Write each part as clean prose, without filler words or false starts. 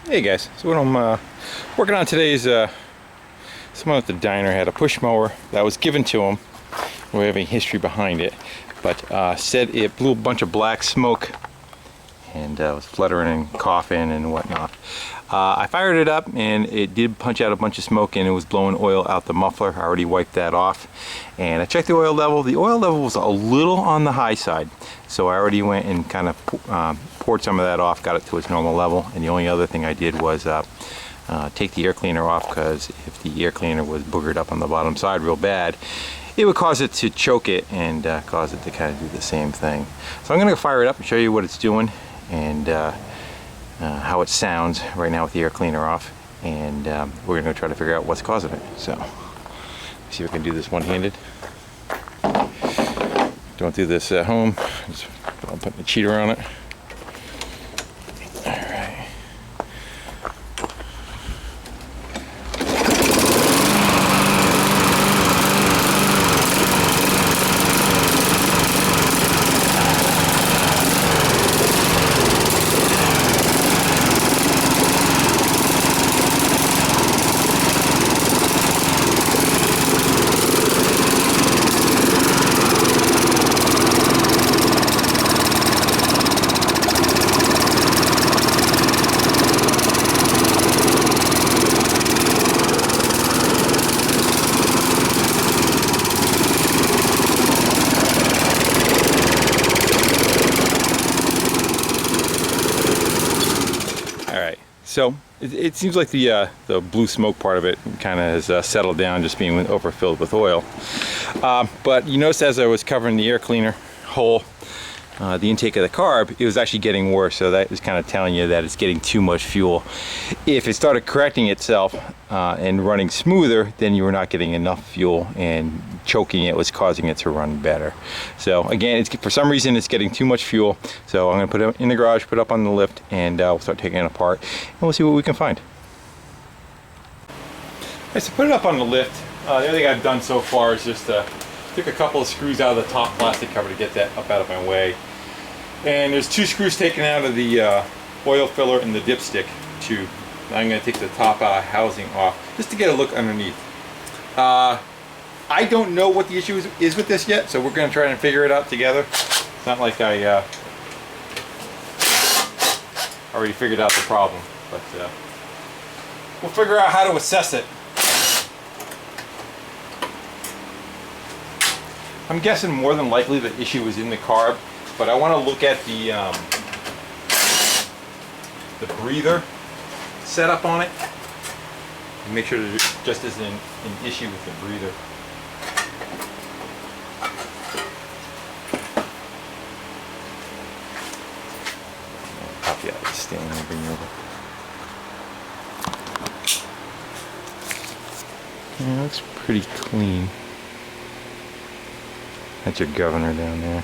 Hey guys, so what I'm working on today is someone at the diner had a push mower that was given to him. We have a history behind it, but said it blew a bunch of black smoke and was fluttering and coughing and whatnot. I fired it up and it did punch out a bunch of smoke and it was blowing oil out the muffler. I already wiped that off and I checked the oil level. The oil level was a little on the high side, so I already went and kind of poured some of that off, got it to its normal level, and the only other thing I did was take the air cleaner off, because if the air cleaner was boogered up on the bottom side real bad, it would cause it to choke it and cause it to kind of do the same thing. So I'm going to fire it up and show you what it's doing and how it sounds right now with the air cleaner off, and we're going to try to figure out what's causing it. So let's see if I can do this one-handed. Don't do this at home, just I'm putting a cheater on it. So it seems like the blue smoke part of it kind of has settled down, just being overfilled with oil. But you notice as I was covering the air cleaner hole, the intake of the carb, it was actually getting worse. So that was kind of telling you that it's getting too much fuel. If it started correcting itself and running smoother, then you were not getting enough fuel, and choking it was causing it to run better. So again, for some reason it's getting too much fuel. So I'm going to put it in the garage, put it up on the lift, and we'll start taking it apart and we'll see what we can find. Okay, so put it up on the lift. The other thing I've done so far is just took a couple of screws out of the top plastic cover to get that up out of my way. And there's 2 screws taken out of the oil filler and the dipstick tube. I'm going to take the top housing off just to get a look underneath. I don't know what the issue is with this yet, so we're going to try and figure it out together. It's not like I already figured out the problem, but we'll figure out how to assess it. I'm guessing more than likely the issue is in the carb, but I want to look at the breather setup on it and make sure there just isn't an issue with the breather. Copy out of the stand and bring it over. Yeah, it looks pretty clean. That's your governor down there.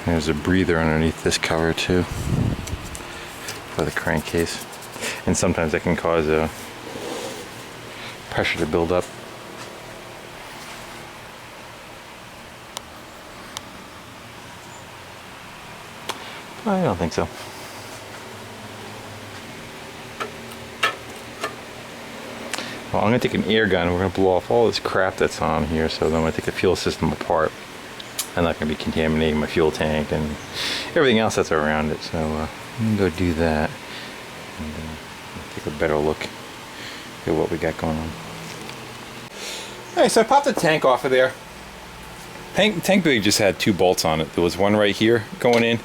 There's a breather underneath this cover too for the crankcase, and sometimes that can cause a pressure to build up. I don't think so. Well, I'm going to take an air gun and we're going to blow off all this crap that's on here. So then I'm going to take the fuel system apart. I'm not going to be contaminating my fuel tank and everything else that's around it. So I'm going to go do that and take a better look at what we got going on. Alright, so I popped the tank off of there. Tank big just had 2 bolts on it. There was one right here going in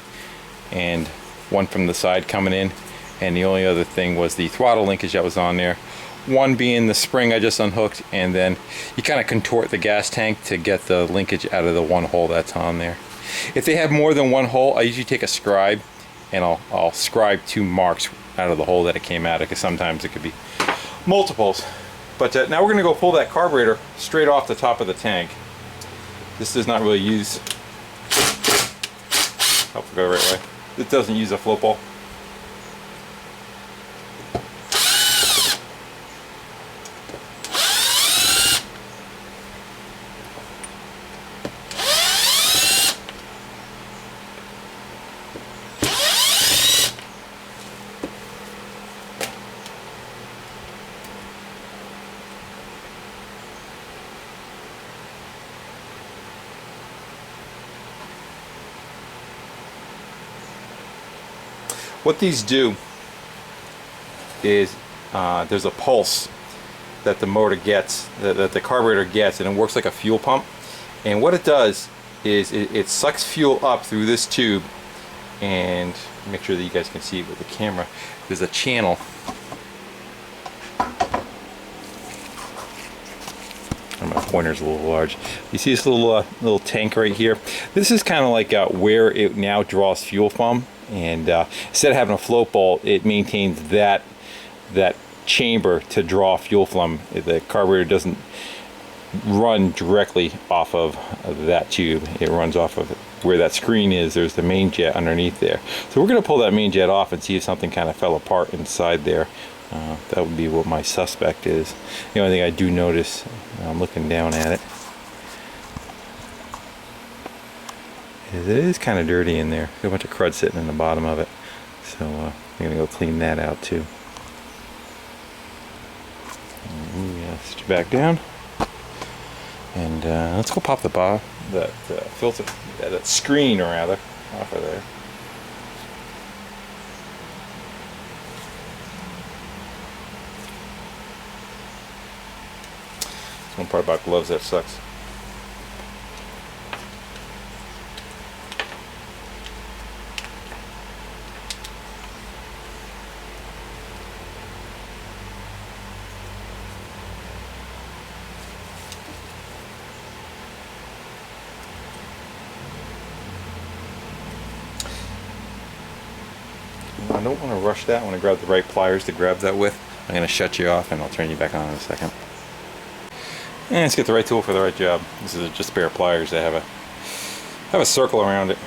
and one from the side coming in, and the only other thing was the throttle linkage that was on there. One being the spring I just unhooked, and then you kind of contort the gas tank to get the linkage out of the one hole that's on there. If they have more than one hole, I usually take a scribe and I'll scribe 2 marks out of the hole that it came out of, because sometimes it could be multiples. But now we're going to go pull that carburetor straight off the top of the tank. This does not really use, hope I go the right way. It doesn't use a float ball. What these do is there's a pulse that the motor gets, that the carburetor gets, and it works like a fuel pump. And what it does is it sucks fuel up through this tube, and make sure that you guys can see it with the camera. There's a channel. My pointer's a little large. You see this little tank right here? This is kind of like where it now draws fuel from, and instead of having a float bolt, it maintains that chamber to draw fuel from. The carburetor doesn't run directly off of that tube. It runs off of where that screen is. There's the main jet underneath there. So we're going to pull that main jet off and see if something kind of fell apart inside there. That would be what my suspect is. The only thing I do notice, I'm looking down at it, is it is kind of dirty in there. There's a bunch of crud sitting in the bottom of it. So I'm going to go clean that out too. Sit you back down. And let's go pop that filter, that screen rather, off of there. One part about gloves that sucks. I don't want to rush that. I want to grab the right pliers to grab that with. I'm going to shut you off and I'll turn you back on in a second. And let's get the right tool for the right job. This is just a pair of pliers that have a circle around it.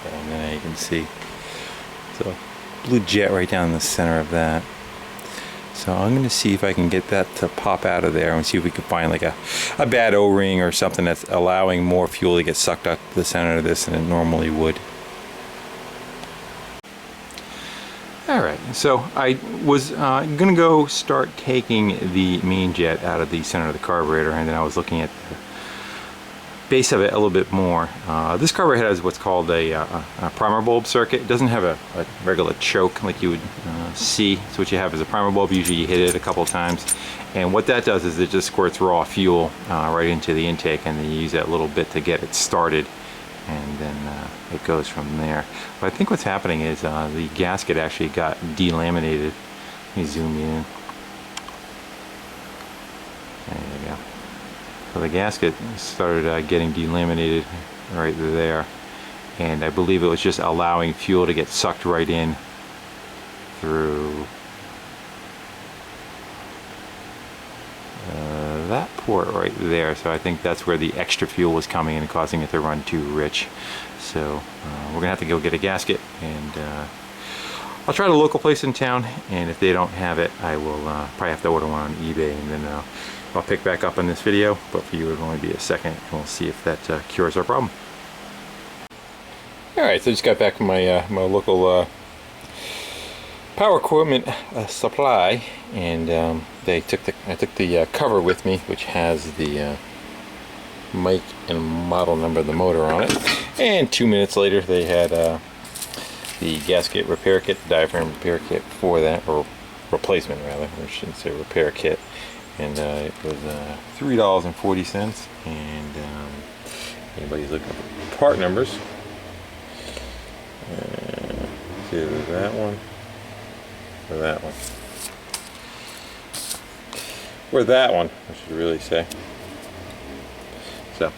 And then you can see the blue jet right down in the center of that. So I'm going to see if I can get that to pop out of there and see if we can find like a bad O-ring or something that's allowing more fuel to get sucked up to the center of this than it normally would. Alright, so I was going to go start taking the main jet out of the center of the carburetor, and then I was looking at the base of it a little bit more. This carburetor has what's called a primer bulb circuit. It doesn't have a regular choke like you would see. So what you have is a primer bulb. Usually you hit it a couple of times, and what that does is it just squirts raw fuel right into the intake, and then you use that little bit to get it started, and then it goes from there. But I think what's happening is the gasket actually got delaminated. Let me zoom in. There you go. So the gasket started getting delaminated right there, and I believe it was just allowing fuel to get sucked right in through that port right there. So I think that's where the extra fuel was coming in and causing it to run too rich. So we're gonna have to go get a gasket, and I'll try the local place in town, and if they don't have it, I will probably have to order one on eBay, and then I'll pick back up on this video. But for you, it'll only be a second, and we'll see if that cures our problem. Alright, so I just got back from my my local power equipment supply, and I took the cover with me, which has the make and model number of the motor on it. And 2 minutes later, they had the gasket repair kit, the diaphragm repair kit for that, or replacement rather, I shouldn't say repair kit. And it was $3.40. And anybody's looking for part numbers, it's either that one or that one, or that one, I should really say. So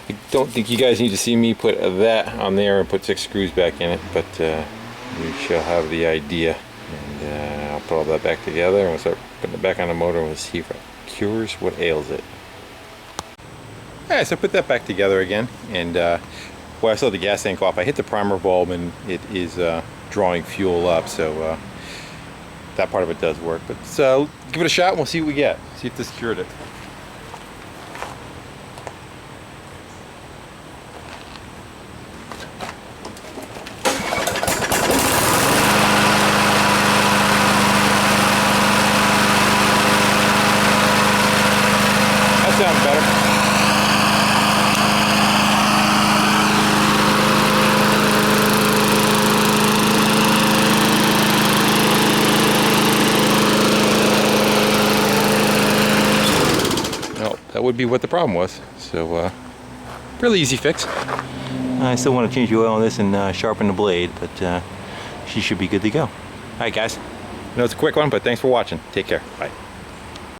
I don't think you guys need to see me put that on there and put 6 screws back in it, but you shall have the idea. And I'll put all that back together, and we'll start putting it back on the motor, and we'll see if it cures what ails it. Alright, so I put that back together again, and when I saw the gas tank off, I hit the primer bulb, and it is drawing fuel up, so that part of it does work. But so give it a shot, and we'll see what we get. See if this cured it. would be what the problem was. So really easy fix. I still want to change the oil on this and sharpen the blade, but she should be good to go. Alright guys, I know it's a quick one, but thanks for watching. Take care. Bye.